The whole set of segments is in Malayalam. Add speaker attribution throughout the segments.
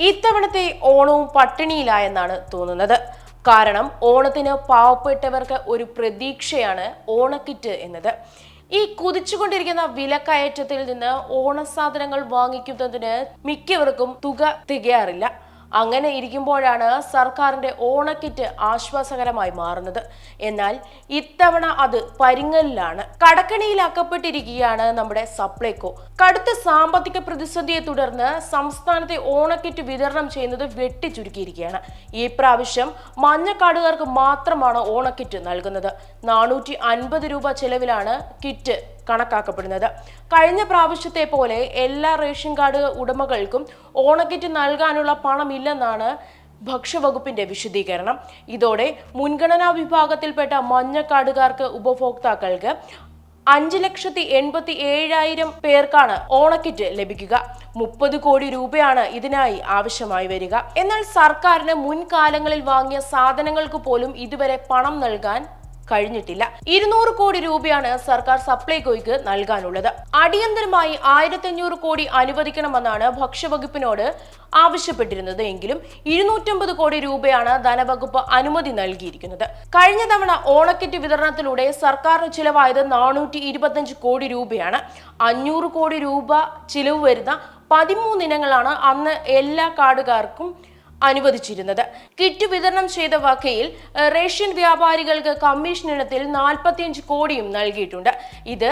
Speaker 1: ഇത്തവണത്തെ ഓണവും പട്ടിണിയിലായെന്നാണ് തോന്നുന്നത്. കാരണം ഓണത്തിന് പാവപ്പെട്ടവർക്ക് ഒരു പ്രതീക്ഷയാണ് ഓണക്കിറ്റ് എന്നത്. ഈ കുതിച്ചുകൊണ്ടിരിക്കുന്ന വിലക്കയറ്റത്തിൽ നിന്ന് ഓണസാധനങ്ങൾ വാങ്ങിക്കുന്നതിന് മിക്കവർക്കും തുക തികയാറില്ല. അങ്ങനെ ഇരിക്കുമ്പോഴാണ് സർക്കാരിന്റെ ഓണക്കിറ്റ് ആശ്വാസകരമായി മാറുന്നത്. എന്നാൽ ഇത്തവണ അത് പരിങ്ങലിലാണ്. കടക്കണിയിൽ അകപ്പെട്ടിരിക്കുകയാണ് നമ്മുടെ സപ്ലൈകോ. കടുത്ത സാമ്പത്തിക പ്രതിസന്ധിയെ തുടർന്ന് സംസ്ഥാനത്തെ ഓണക്കിറ്റ് വിതരണം ചെയ്യുന്നത് വെട്ടിച്ചുരുക്കിയിരിക്കുകയാണ്. ഈ പ്രാവശ്യം മഞ്ഞക്കാടുകാർക്ക് മാത്രമാണ് ഓണക്കിറ്റ് നൽകുന്നത്. 450 രൂപ ചെലവിലാണ് കിറ്റ് കണക്കാക്കപ്പെടുന്നത്. കഴിഞ്ഞ പ്രാവശ്യത്തെ പോലെ എല്ലാ റേഷൻ കാർഡ് ഉടമകൾക്കും ഓണക്കിറ്റ് നൽകാനുള്ള പണമില്ലെന്നാണ് ഭക്ഷ്യവകുപ്പിന്റെ വിശദീകരണം. ഇതോടെ മുൻഗണനാ വിഭാഗത്തിൽപ്പെട്ട മഞ്ഞക്കാർഡുകാർക്ക് ഉപഭോക്താക്കൾക്ക് 5,87,000 പേർക്കാണ് ഓണക്കിറ്റ് ലഭിക്കുക. 30 കോടി രൂപയാണ് ഇതിനായി ആവശ്യമായി വരിക. എന്നാൽ സർക്കാരിന് മുൻകാലങ്ങളിൽ വാങ്ങിയ സാധനങ്ങൾക്ക് പോലും ഇതുവരെ പണം നൽകാൻ കഴിഞ്ഞിട്ടില്ല. 200 കോടി രൂപയാണ് സർക്കാർ സപ്ലൈകോയ്ക്ക് നൽകാനുള്ളത്. അടിയന്തരമായി 1500 കോടി അനുവദിക്കണമെന്നാണ് ഭക്ഷ്യവകുപ്പിനോട് ആവശ്യപ്പെട്ടിരുന്നത്. എങ്കിലും 250 കോടി രൂപയാണ് ധനവകുപ്പ് അനുമതി നൽകിയിരിക്കുന്നത്. കഴിഞ്ഞ തവണ ഓണക്കിറ്റ് വിതരണത്തിലൂടെ സർക്കാരിന് ചിലവായത് 425 കോടി രൂപയാണ്. 500 കോടി രൂപ ചിലവ് വരുന്ന 13 ഇനങ്ങളാണ് അന്ന് എല്ലാ കാർഡുകാർക്കും അനുവദിച്ചിരുന്നത്. കിറ്റ് വിതരണം ചെയ്ത വകയിൽ റേഷൻ വ്യാപാരികൾക്ക് കമ്മീഷൻ ഇനത്തിൽ 45 കോടിയും നൽകിയിട്ടുണ്ട്. ഇത്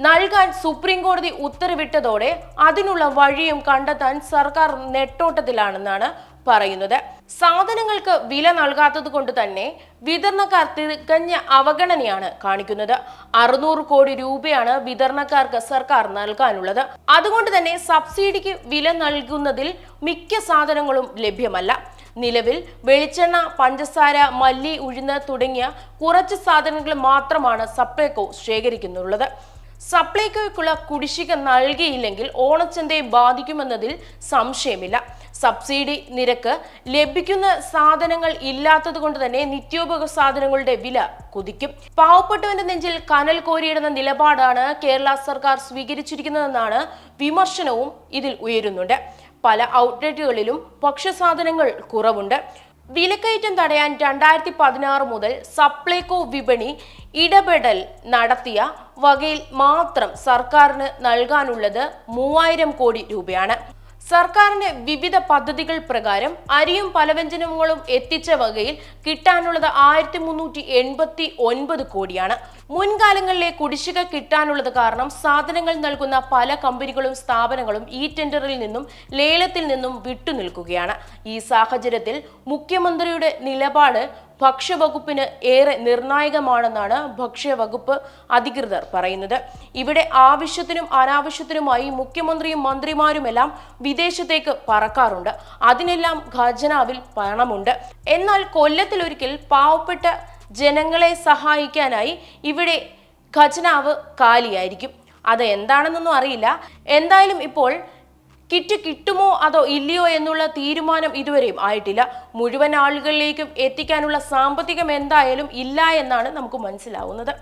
Speaker 1: നൽകാൻ സുപ്രീം കോടതി ഉത്തരവിട്ടതോടെ അതിനുള്ള വഴിയും കണ്ടെത്താൻ സർക്കാർ നെട്ടോട്ടത്തിലാണെന്നാണ് പറയുന്നത്. സാധനങ്ങൾക്ക് വില നൽകാത്തത് കൊണ്ട് തന്നെ വിതരണക്കാർ തികഞ്ഞ അവഗണനയാണ് കാണിക്കുന്നത്. 600 കോടി രൂപയാണ് വിതരണക്കാർക്ക് സർക്കാർ നൽകാനുള്ളത്. അതുകൊണ്ട് തന്നെ സബ്സിഡിക്ക് വില നൽകുന്നതിൽ മിക്ക സാധനങ്ങളും ലഭ്യമല്ല. നിലവിൽ വെളിച്ചെണ്ണ, പഞ്ചസാര, മല്ലി, ഉഴുന്ന് തുടങ്ങിയ കുറച്ച് സാധനങ്ങൾ മാത്രമാണ് സപ്ലൈകോ ശേഖരിക്കുന്നുള്ളത്. സപ്ലൈകോയ്ക്കുള്ള കുടിശ്ശിക നൽകിയില്ലെങ്കിൽ ഓണച്ചന്തയെ ബാധിക്കുമെന്നതിൽ സംശയമില്ല. സബ്സിഡി നിരക്ക് ലഭിക്കുന്ന സാധനങ്ങൾ ഇല്ലാത്തത് കൊണ്ട് തന്നെ നിത്യോപയോഗ സാധനങ്ങളുടെ വില കുതിക്കും. പാവപ്പെട്ടവന്റെ നെഞ്ചിൽ കനൽ കോരിയിടുന്ന നിലപാടാണ് കേരള സർക്കാർ സ്വീകരിച്ചിരിക്കുന്നതെന്നാണ് വിമർശനവും ഇതിൽ ഉയരുന്നുണ്ട്. പല ഔട്ട്ലെറ്റുകളിലും ഭക്ഷ്യസാധനങ്ങൾ കുറവുണ്ട്. വിലക്കയറ്റം തടയാൻ 2016 മുതൽ സപ്ലൈകോ വിപണി ഇടപെടൽ നടത്തിയ വകയിൽ മാത്രം സർക്കാരിന് നൽകാനുള്ളത് 3000 കോടി രൂപയാണ്. സർക്കാരിന്റെ വിവിധ പദ്ധതികൾ പ്രകാരം അരിയും പലവ്യഞ്ജനങ്ങളും എത്തിച്ച വകയിൽ കിട്ടാനുള്ളത് 1389 കോടിയാണ്. മുൻകാലങ്ങളിലെ കുടിശ്ശിക കിട്ടാനുള്ളത് കാരണം സാധനങ്ങൾ നൽകുന്ന പല കമ്പനികളും സ്ഥാപനങ്ങളും ഈ ടെൻഡറിൽ നിന്നും ലേലത്തിൽ നിന്നും വിട്ടുനിൽക്കുകയാണ്. ഈ സാഹചര്യത്തിൽ മുഖ്യമന്ത്രിയുടെ നിലപാട് ഭക്ഷ്യവകുപ്പിന് ഏറെ നിർണായകമാണെന്നാണ് ഭക്ഷ്യവകുപ്പ് അധികൃതർ പറയുന്നത്. ഇവിടെ ആവശ്യത്തിനും അനാവശ്യത്തിനുമായി മുഖ്യമന്ത്രിയും മന്ത്രിമാരുമെല്ലാം വിദേശത്തേക്ക് പറക്കാറുണ്ട്. അതിനെല്ലാം ഖജനാവിൽ പണമുണ്ട്. എന്നാൽ കൊല്ലത്തിലൊരിക്കൽ പാവപ്പെട്ട ജനങ്ങളെ സഹായിക്കാനായി ഇവിടെ ഖജനാവ് കാലിയായിരിക്കും. അത് എന്താണെന്നൊന്നും അറിയില്ല. എന്തായാലും ഇപ്പോൾ കിറ്റ് കിട്ടുമോ അതോ ഇല്ലയോ എന്നുള്ള തീരുമാനം ഇതുവരെയും ആയിട്ടില്ല. മുഴുവൻ ആളുകളിലേക്കും എത്തിക്കാനുള്ള സാമ്പത്തികം എന്തായാലും ഇല്ല എന്നാണ് നമുക്ക് മനസ്സിലാവുന്നത്.